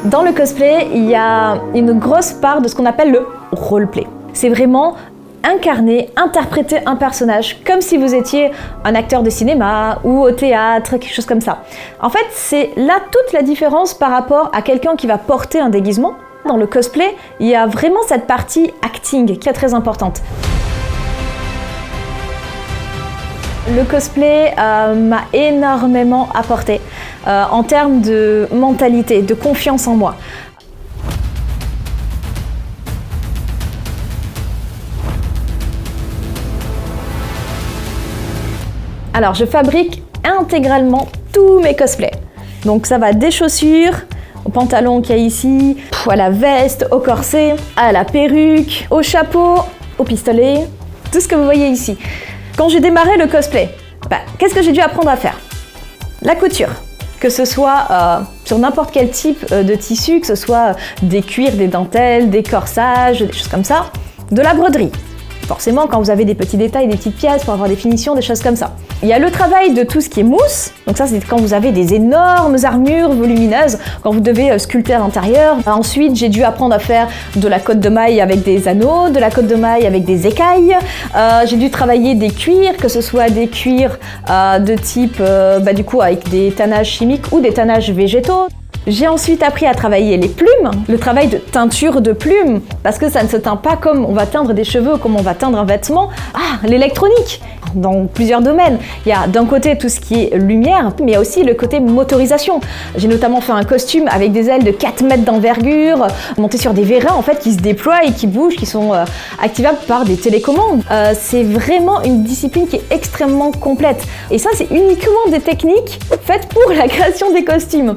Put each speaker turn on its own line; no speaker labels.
Dans le cosplay, il y a une grosse part de ce qu'on appelle le roleplay. C'est vraiment incarner, interpréter un personnage comme si vous étiez un acteur de cinéma ou au théâtre, quelque chose comme ça. En fait, c'est là toute la différence par rapport à quelqu'un qui va porter un déguisement. Dans le cosplay, il y a vraiment cette partie acting qui est très importante. Le cosplay m'a énormément apporté en termes de mentalité, de confiance en moi. Alors, je fabrique intégralement tous mes cosplays. Donc ça va des chaussures, au pantalon qu'il y a ici, à la veste, au corset, à la perruque, au chapeau, au pistolet, tout ce que vous voyez ici. Quand j'ai démarré le cosplay, qu'est-ce que j'ai dû apprendre à faire? La couture, que ce soit sur n'importe quel type de tissu, que ce soit des cuirs, des dentelles, des corsages, des choses comme ça, de la broderie. Forcément, quand vous avez des petits détails, des petites pièces pour avoir des finitions, des choses comme ça. Il y a le travail de tout ce qui est mousse. Donc ça, c'est quand vous avez des énormes armures volumineuses, quand vous devez sculpter à l'intérieur. Ensuite, j'ai dû apprendre à faire de la cotte de maille avec des anneaux, de la cotte de maille avec des écailles. J'ai dû travailler des cuirs, que ce soit des cuirs de type, du coup, avec des tannages chimiques ou des tannages végétaux. J'ai ensuite appris à travailler les plumes, le travail de teinture de plumes, parce que ça ne se teint pas comme on va teindre des cheveux, comme on va teindre un vêtement. L'électronique, dans plusieurs domaines. Il y a d'un côté tout ce qui est lumière, mais il y a aussi le côté motorisation. J'ai notamment fait un costume avec des ailes de 4 mètres d'envergure, monté sur des vérins en fait qui se déploient et qui bougent, qui sont activables par des télécommandes. C'est vraiment une discipline qui est extrêmement complète. Et ça, c'est uniquement des techniques faites pour la création des costumes.